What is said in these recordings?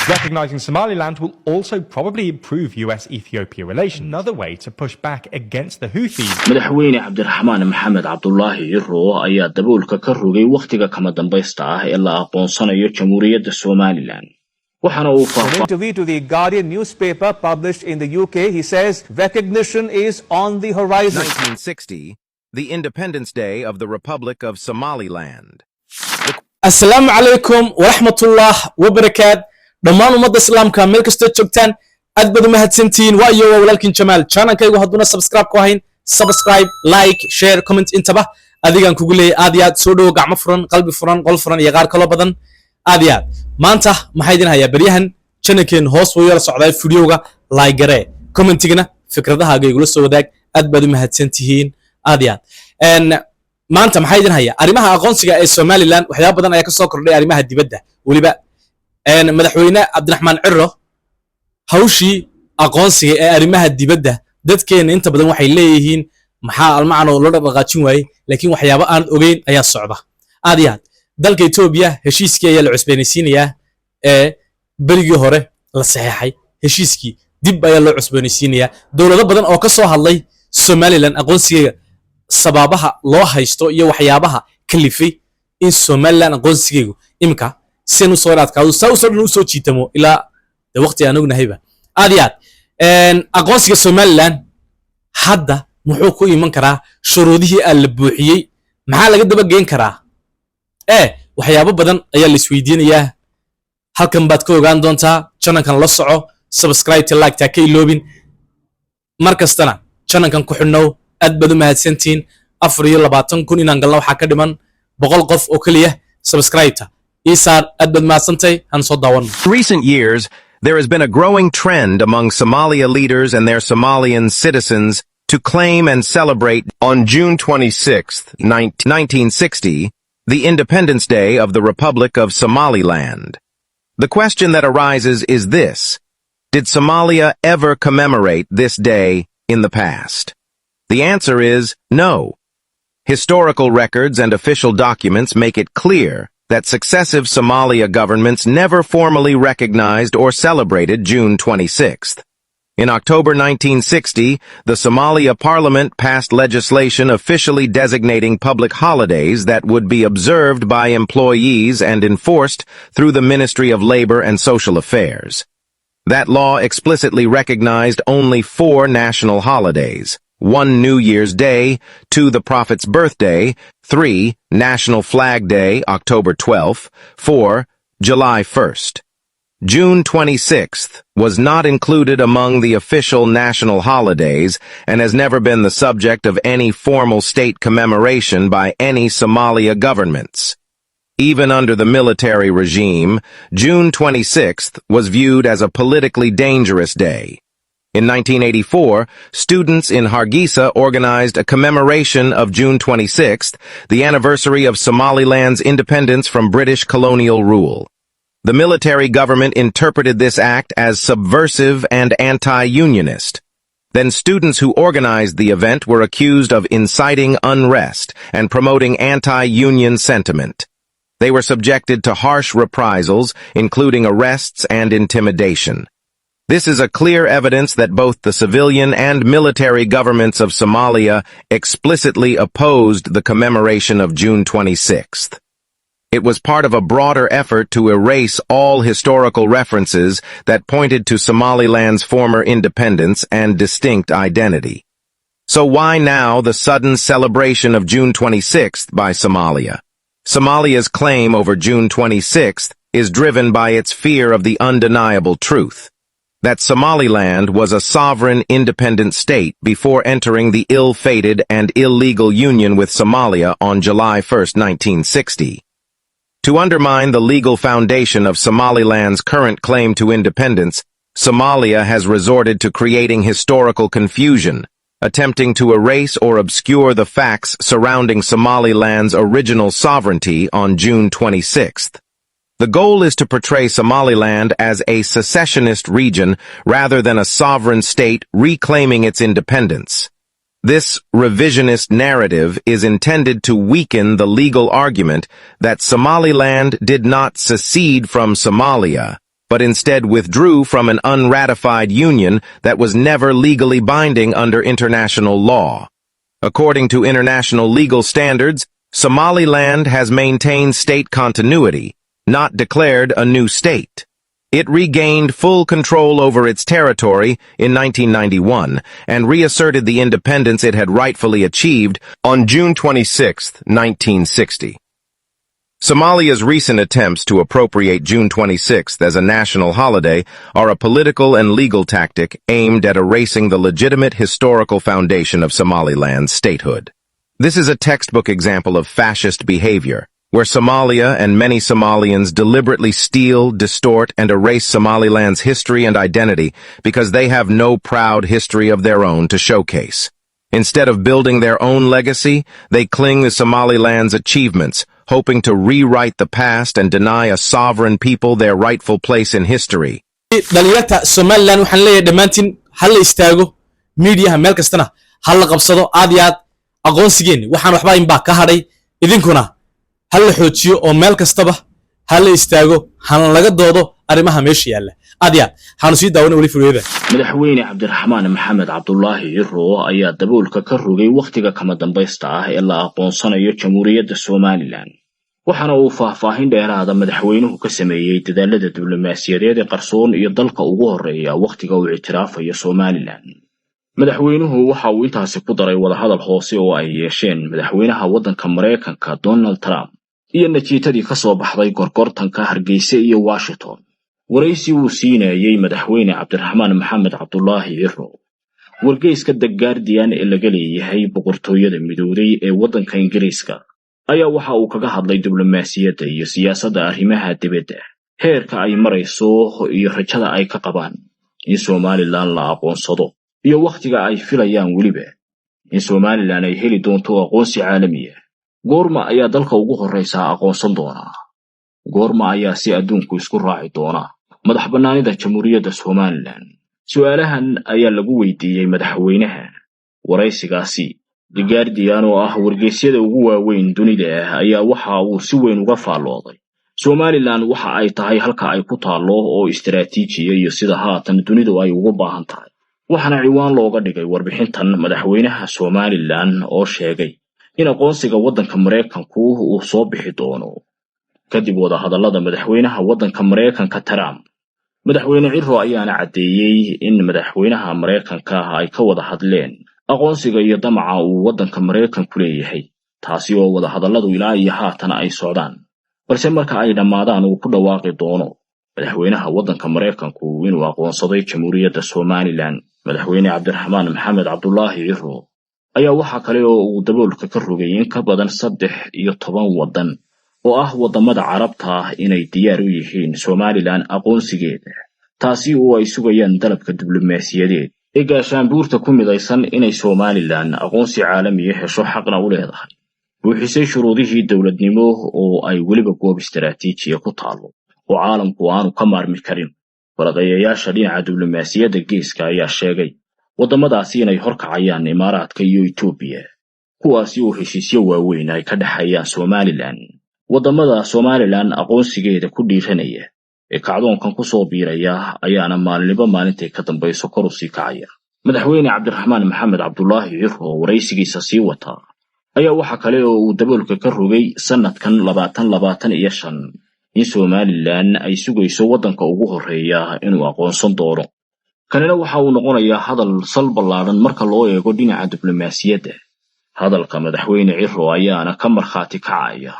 Recognizing Somaliland will also probably improve US-Ethiopia relations, another way to push back against the Houthis. madaxweyne cabdiraxmaan maxamed cabdullaahi yiro ayaa daboolka ka rogay waqtiga kama dambaysta ah ee la aqoonsanayo jamhuuriyadda Somaliland. waxana uu In an interview to the Guardian newspaper published in the UK, he says recognition is on the horizon. 1960, the Independence Day of the Republic of Somaliland. Assalamu alaikum wa rahmatullah wa barakatuh. dhammaan ummadda islaamka meel kasta joogtaan aad baad u mahadsantihiin waa iyo walaalkiin Jamaal channelkaygu hadduna subscribe ku ahayn subscribe like share comment intaba adigan kugu leeyahay aad iyo aad soo dhawo gacmo furan qalbi furan qol furan iyo qaar kale badan aad iyo aad maanta maxay idin hayaa baryahan channelkeen hoos wuu yara socday videoga like gare commentigana fikradahaaga igula soo wadaag aad baad u mahadsantihiin aad iyo aad maanta maxay idin hayaa arrimaha aqoonsiga ee Somaliland waxyaabo badan ayaa ka soo kordhay arrimaha dibadda waliba madaxweyne cabdiraxmaan ciro hawshii aqoonsiga ee arrimaha dibadda dadkeena inta badan waxay leeyihiin maxaa almacno loo dhaqaajin waayay laakiin waxyaabo aan ogeyn ayaa socda aad iyo aad dalka Itoobiya heshiiskii ayaa la cusboonaysiinayaa ee berigii hore la saxeexay heshiiskii dib ayaa loo cusboonaysiinayaa dawlado badan oo ka soo hadlay Somaliland aqoonsiga sababaha loo haysto iyo waxyaabaha kalifay in Somaliland aqoonsigeegu imka sinu soo raadkaado soo soo jiitamo ilaa waqti aan ognahayba aad iyo aad aqoonsiga Somaliland hadda muxuu ku iman karaa shuruudihii aan la buuxiyay maxaa laga daba geen karaa waxyaabo badan ayaa la isweydiinayaa halkan baad ka ogaan doontaa channelkan la soco subscribe like ta ka iloobin markastana channelkan ku xidhnow aad baad u mahadsantiin 24,000 inaan galno waxa ka dhiman 100 qof oo kaliya subscribe ta recent years, there has been a growing trend among Somalia leaders and their Somalian citizens to claim and celebrate on June 26, 1960, the Independence Day of the Republic of Somaliland. The question that arises is this: did Somalia ever commemorate this day in the past? The answer is no. Historical records and official documents make it clear that successive Somalia governments never formally recognized or celebrated June 26th. In October 1960, the Somalia Parliament passed legislation officially designating public holidays that would be observed by employees and enforced through the Ministry of Labor and Social Affairs. That law explicitly recognized only 4 national holidays: 1 New Year's Day, 2 the Prophet's birthday, 3 National Flag Day, October 12th, 4 July 1st. June 26th was not included among the official national holidays and has never been the subject of any formal state commemoration by any Somalia governments. Even under the military regime, June 26th was viewed as a politically dangerous day. In 1984, students in Hargeisa organized a commemoration of June 26th, the anniversary of Somaliland's independence from British colonial rule. The military government interpreted this act as subversive and anti-unionist. Then students who organized the event were accused of inciting unrest and promoting anti-union sentiment. They were subjected to harsh reprisals, including arrests and intimidation. This is a clear evidence that both the civilian and military governments of Somalia explicitly opposed the commemoration of June 26th. It was part of a broader effort to erase all historical references that pointed to Somaliland's former independence and distinct identity. So why now the sudden celebration of June 26th by Somalia? Somalia's claim over June 26th is driven by its fear of the undeniable truth: that Somaliland was a sovereign, independent state before entering the ill-fated and illegal union with Somalia on July 1, 1960. To undermine the legal foundation of Somaliland's current claim to independence, Somalia has resorted to creating historical confusion, attempting to erase or obscure the facts surrounding Somaliland's original sovereignty on June 26th. The goal is to portray Somaliland as a secessionist region rather than a sovereign state reclaiming its independence. This revisionist narrative is intended to weaken the legal argument that Somaliland did not secede from Somalia, but instead withdrew from an unratified union that was never legally binding under international law. According to international legal standards, Somaliland has maintained state continuity, not declared a new state. It regained full control over its territory in 1991 and reasserted the independence it had rightfully achieved on June 26, 1960. Somalia's recent attempts to appropriate June 26th as a national holiday are a political and legal tactic aimed at erasing the legitimate historical foundation of Somaliland's statehood. This is a textbook example of fascist behavior, where Somalia and many Somalians deliberately steal, distort, and erase Somaliland's history and identity because they have no proud history of their own to showcase. Instead of building their own legacy, they cling to Somaliland's achievements, hoping to rewrite the past and deny a sovereign people their rightful place in history. dhalinyarta Somaliland waxaan leeyahay dhamaantiin hal la istaago media meel kastana hal la qabsado aad iyo aad aqoonsigeen waxaan waxba in baa ka hadhay idinkuna hal la xoojiyo oo meel kastaba hal la istaago han laga doodo arimaha meesha yaala aad iyo aad waxaan sii daawanay wali fureeda madaxweyne cabdiraxmaan maxamed cabdullaahi ciro ayaa daboolka ka rogay waqtiga kama dambaysta ah ee la aqoonsanayo jamhuuriyadda Somaliland waxaana uu faahfaahin dheeraada madaxweynuhu ka sameeyay dadaalada diblomaasiyadeed ee qarsoon iyo dalka ugu horeeya waqtiga uu ictiraafayo Somaliland madaxweynuhu waxa uu intaasi ku daray wadahadal hoose oo ay yeesheen madaxweynaha waddanka Mareykanka Donald Trump iyo natiijadii ka soo baxday gorgortanka Hargeysa iyo Washington waraysi uu siinayay madaxweyne cabdiraxmaan maxamed cabdullaahi ciro wargeyska The Guardian ee laga leeyahay boqortooyada midowday ee waddanka Ingiriiska ayaa waxa uu kaga hadlay diblomaasiyadda iyo siyaasadda arrimaha dibadda heerka ay marayso iyo rajada ay ka qabaan in Somaliland la aqoonsado iyo waqtiga ay filayaan waliba in Somaliland ay heli doonto aqoonsi caalami ah goorma ayaa dalka ugu horeysa aqoonsan doona goorma ayaa si adduunku isku raaci doona madax bannaanida jamhuuriyadda Somaliland su'aalahan ayaa lagu weydiiyay madaxweynaha waraysigaasi The Guardian oo ah wargeysyada ugu waaweyn dunida ayaa waxa uu si weyn uga faallooday Somaliland waxa ay tahay halka ay ku taalo oo istiraatiijiye iyo sida haatan dunidu ay ugu baahan tahay waxaana ciwaan looga dhigay warbixintan madaxweynaha Somaliland oo sheegay in aqoonsiga waddanka Mareykanku uu soo bixi doono kadib wada hadallada madaxweynaha waddanka Mareykanka Trump madaxweyne ciro ayaana cadeeyay in madaxweynaha Mareykanka ay ka wada hadleen aqoonsiga iyo damaca uu waddanka Mareykanku leeyahay taasi oo wada hadalladu ilaa iyo haatan ay socdaan balse marka ay dhamaadaan uu ku dhawaaqi doono madaxweynaha waddanka Mareykanku inuu aqoonsaday jamhuuriyadda Somaliland madaxweyne cabdiraxmaan maxamed cabdullaahi ciro ayaa waxa kale oo uu daboolka ka rogay in ka badan 13 waddan oo ah wadamada Carabta inay diyaar u yihiin Somaliland aqoonsigeeda taasi oo ay sugayaan dalabka diblomaasiyadeed ee gaashaanbuurta ku midaysan inay Somaliland aqoonsi caalami ah hesho xaqna u leedahay buuxisay shuruudihii dawladnimo oo ay waliba goob istiraatiijiye ku taalo oo caalamku aanu ka maarmi karin waraqayaasha dhinaca diblomaasiyadda geeska ayaa sheegay wadamadaasi inay horkacayaan Imaaraadka iyo Itoobiya kuwaasi oo heshiisyo waaweyn ay ka dhaxayaan Somaliland wadamada Somaliland aqoonsigeeda ku dhiiranaya ee kacdoonkan ku soo biiraya ayaana maalintii ka dambayso kor u sii kacaya madaxweyne cabdiraxmaan maxamed cabdullaahi ciro waraysigiisa sii wata ayaa waxa kale oo uu daboolka ka rogay sanadkan 2025 in Somaliland ay sugayso waddanka ugu horeeya inuu aqoonsan doono kanina waxa uu noqonayaa hadal sal ballaaran marka loo eego dhinaca diblomaasiyadda hadalka madaxweyne ciro ayaana ka markhaati kacaya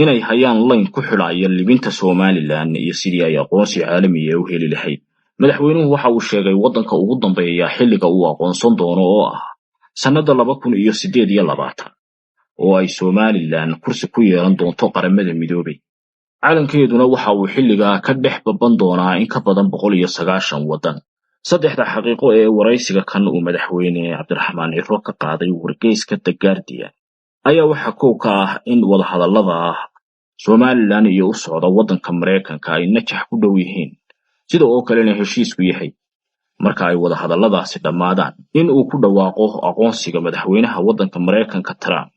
inay hayaan layn ku xidhaya libinta Somaliland iyo sidii ay aqoonsi caalami ah u heli lahayd madaxweynuhu waxa uu sheegay waddanka ugu dambeeya xilliga uu aqoonsan doono oo ah sanada 2028 oo ay Somaliland kursi ku yeelan doonto qaramada midoobay caalamkeeduna waxa uu xilliga ka dhex baban doonaa in ka badan 190 waddan saddexda xaqiiqo ee waraysiga kan uu madaxweyne cabdiraxmaan ciro ka qaaday wargeyska The Guardian ayaa waxa koow ka ah in wada hadallada Somaliland iyo u socda waddanka Mareykanka ay najax ku dhow yihiin sida oo kalena heshiisku yahay marka ay wada hadalladaasi dhammaadaan in uu ku dhawaaqo aqoonsiga madaxweynaha waddanka Mareykanka Trump.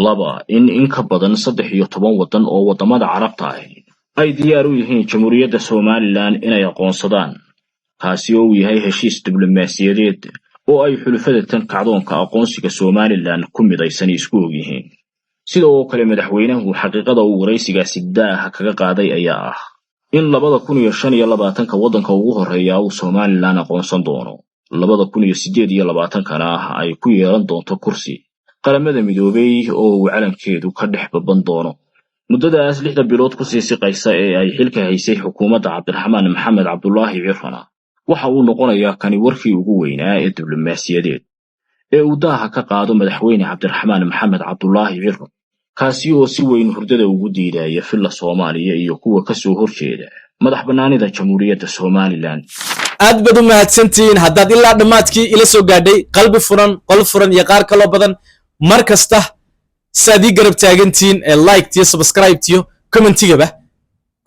Laba, in ka badan 13 waddan oo waddamada Carabta ah ay diyaar u yihiin Jamhuuriyadda Somaliland inay aqoonsadaan, kaasi oo yahay heshiis diblomaasiyadeed oo ay xulafada tan kacdoonka aqoonsiga Somaliland ku midaysan isku ogyihiin. sidoo kale madaxweynuhu xaqiiqada uu waraysigaasi daaha kaga qaaday ayaa ah in 2025 waddanka ugu horeeya uu Somaliland aqoonsan doono, 2028 ay ku yeelan doonto kursi qaramada midoobay oo uu calankeedu ka dhex baban doono. muddadaas 6 bilood ku sii siqaysa ee ay xilka haysay xukuumadda Cabdiraxmaan Maxamed Cabdullaahi Cirfana, waxa uu noqonayaa kani warkii ugu weynaa ee diblomaasiyadeed ee uu daaha ka qaado madaxweyne Cabdiraxmaan Maxamed Cabdullaahi Cirfan, kaasi oo si weyn hurdada ugu diidaya filla Soomaaliya iyo kuwa ka soo horjeeda madax bannaanida Jamhuuriyadda Somaliland. aad baad u mahadsantihiin haddaad ilaa dhammaadkii ila soo gaadhay qalbi furan qol furan iyo qaar kaloo badan mar kasta saad ii garab taagantihiin ee like tiyo subscribe tiyo commentigaba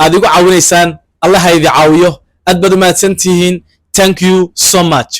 aad igu caawinaysaan. allah ha idin caawiyo. aad baad u mahadsantihiin. thank you so much.